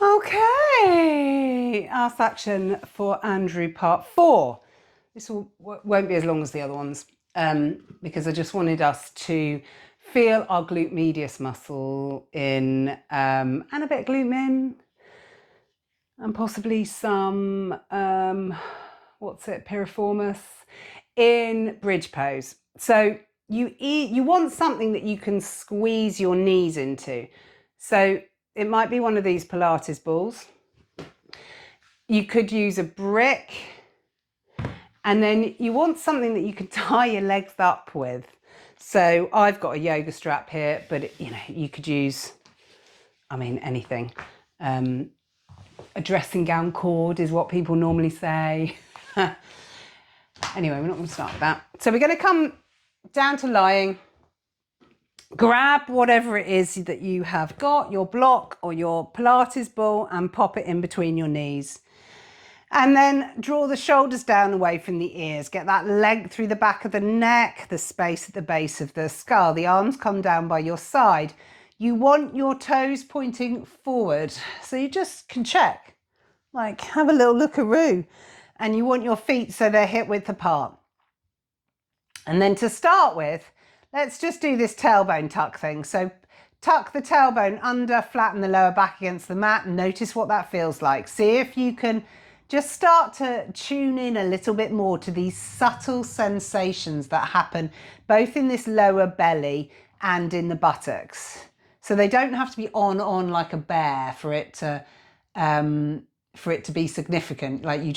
Okay, Arse Action for Andrew part 4. This won't be as long as the other ones because I just wanted us to feel our glute medius muscle in and a bit of glute min and possibly some, piriformis in bridge pose. So you want something that you can squeeze your knees into. So it might be one of these Pilates balls. You could use a brick, and then you want something that you can tie your legs up with. So I've got a yoga strap here, but you could use, anything. A dressing gown cord is what people normally say. Anyway, we're not going to start with that. So we're going to come down to lying. Grab whatever it is that you have got, your block or your Pilates ball, and pop it in between your knees. And then draw the shoulders down away from the ears. Get that length through the back of the neck, the space at the base of the skull. The arms come down by your side. You want your toes pointing forward. So you just can check, like have a little lookaroo. And you want your feet so they're hip width apart. And then to start with, let's just do this tailbone tuck thing. So tuck the tailbone under, flatten the lower back against the mat, and notice what that feels like. See if you can just start to tune in a little bit more to these subtle sensations that happen both in this lower belly and in the buttocks. So they don't have to be on like a bear for it to be significant. Like you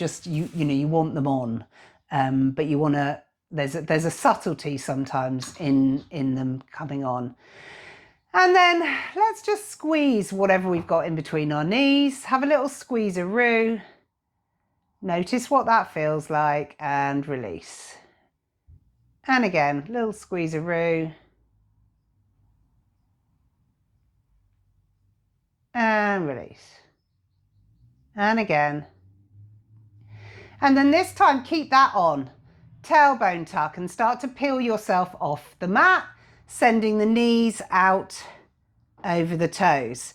want them on, but you want to. There's a subtlety sometimes in them coming on. And then let's just squeeze whatever we've got in between our knees. Have a little squeeze-a-roo. Notice what that feels like and release. And again, little squeeze-a-roo. And release. And again. And then this time, keep that on. Tailbone tuck and start to peel yourself off the mat, sending the knees out over the toes.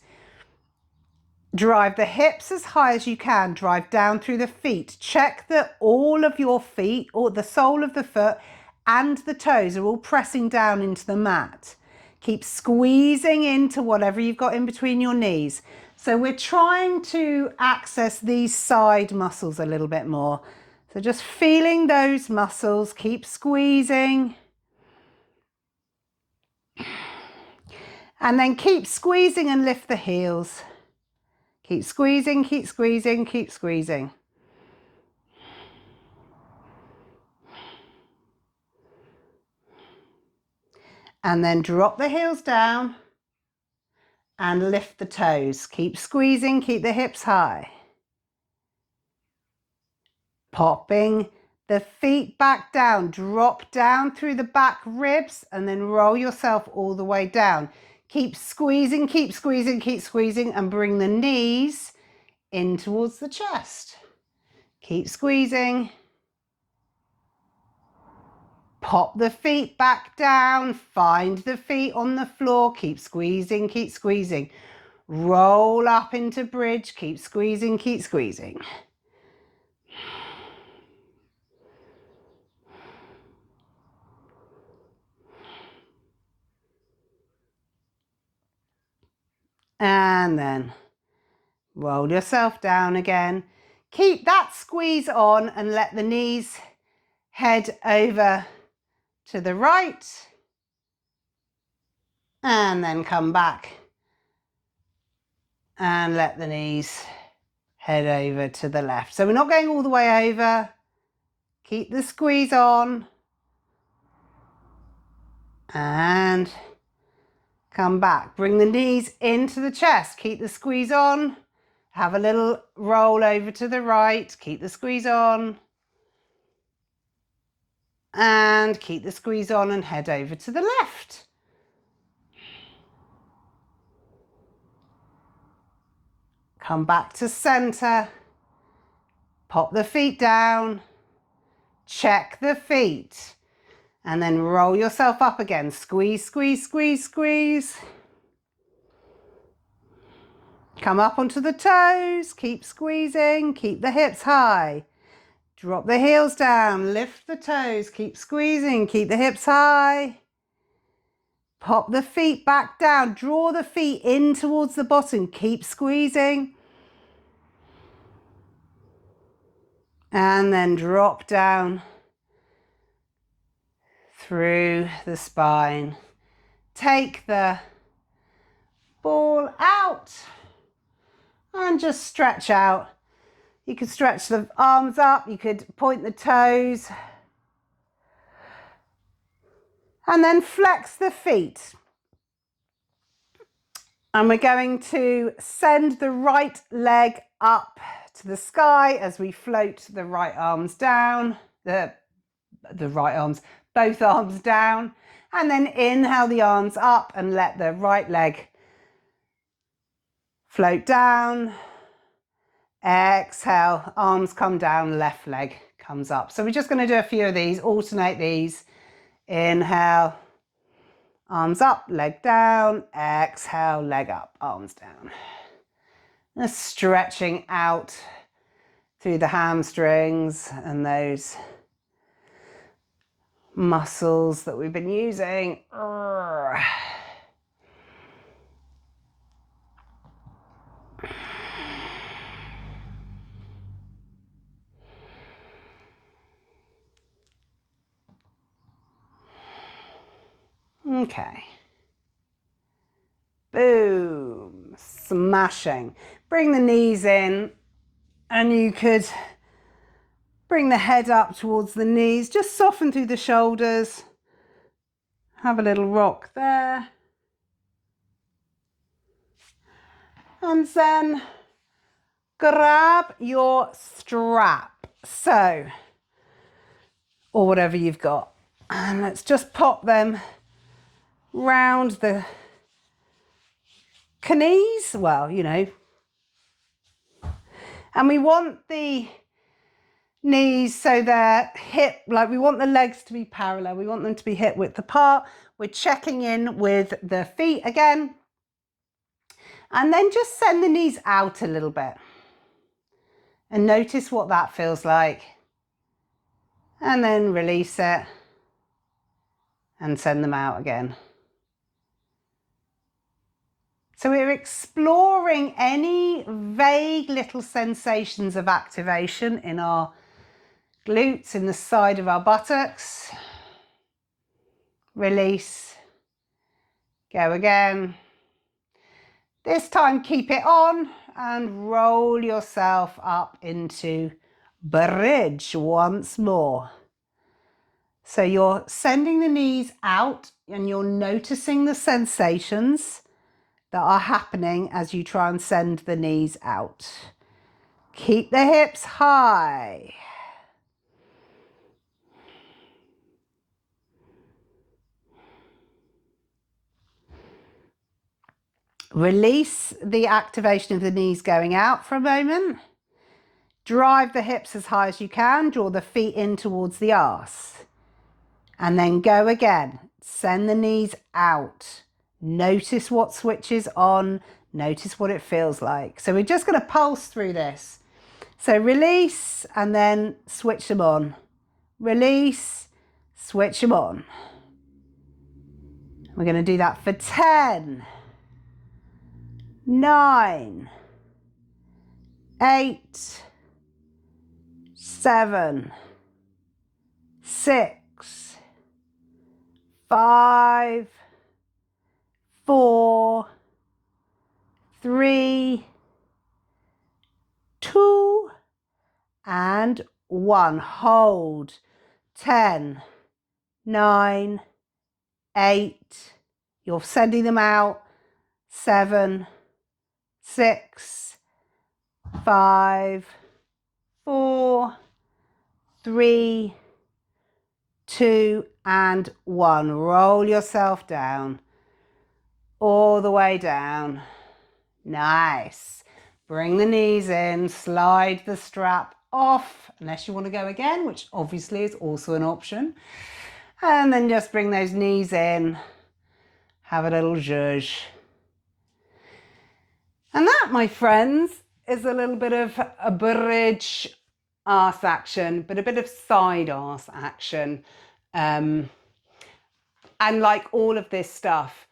Drive the hips as high as you can, drive down through the feet. Check that all of your feet, or the sole of the foot and the toes, are all pressing down into the mat. Keep squeezing into whatever you've got in between your knees. So we're trying to access these side muscles a little bit more. So just feeling those muscles, keep squeezing. And then keep squeezing and lift the heels. Keep squeezing, keep squeezing, keep squeezing. And then drop the heels down and lift the toes. Keep squeezing, keep the hips high. Popping the feet back down, drop down through the back ribs and then roll yourself all the way down. Keep squeezing, keep squeezing, keep squeezing, and bring the knees in towards the chest. Keep squeezing. Pop the feet back down, find the feet on the floor, keep squeezing, keep squeezing. Roll up into bridge, keep squeezing, keep squeezing. And then roll yourself down again. Keep that squeeze on and let the knees head over to the right. And then come back and let the knees head over to the left. So we're not going all the way over. Keep the squeeze on. And come back. Bring the knees into the chest. Keep the squeeze on. Have a little roll over to the right. Keep the squeeze on. And keep the squeeze on and head over to the left. Come back to center. Pop the feet down. Check the feet. And then roll yourself up again. Squeeze, squeeze, squeeze, squeeze. Come up onto the toes, keep squeezing, keep the hips high. Drop the heels down, lift the toes, keep squeezing, keep the hips high. Pop the feet back down, draw the feet in towards the bottom, keep squeezing. And then drop down through the spine. Take the ball out and just stretch out. You could stretch the arms up, you could point the toes, and then flex the feet. And we're going to send the right leg up to the sky as we float the right arms down, the right arms, both arms down, and then inhale the arms up and let the right leg float down. Exhale, arms come down, left leg comes up. So we're just going to do a few of these, alternate these. Inhale, arms up, leg down. Exhale, leg up, arms down. Just stretching out through the hamstrings and those muscles that we've been using. Okay. Boom. Smashing. Bring the knees in, and you could bring the head up towards the knees. Just soften through the shoulders. Have a little rock there. And then grab your strap. So, or whatever you've got. And let's just pop them round the knees. Well, you know. And we want the knees so they're hip, like we want the legs to be parallel. We want them to be hip width apart. We're checking in with the feet again. And then just send the knees out a little bit. And notice what that feels like. And then release it. And send them out again. So we're exploring any vague little sensations of activation in our glutes, in the side of our buttocks. Release. Go again. This time keep it on and roll yourself up into bridge once more. So you're sending the knees out and you're noticing the sensations that are happening as you try and send the knees out. Keep the hips high. Release the activation of the knees going out for a moment. Drive the hips as high as you can. Draw the feet in towards the arse. And then go again. Send the knees out. Notice what switches on. Notice what it feels like. So we're just going to pulse through this. So release and then switch them on. Release, switch them on. We're going to do that for 10, 9, 8, 7, 6, 5, 4, 3, 2, and 1. Hold. 10, 9, 8. You're sending them out. 7, 6, 5, 4, 3, 2, and 1. Roll yourself down. All the way down. Nice. Bring the knees in, slide the strap off, unless you want to go again, which obviously is also an option. And then just bring those knees in, have a little zhuzh. And that, my friends, is a little bit of a bridge arse action, but a bit of side arse action. And like all of this stuff,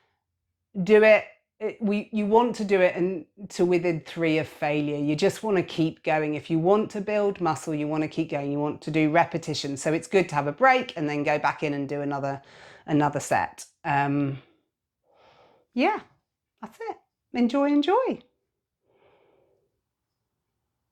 do it. You want to do it until within 3 of failure. You just want to keep going. If you want to build muscle, you want to keep going. You want to do repetition. So it's good to have a break and then go back in and do another set. Yeah, that's it. Enjoy.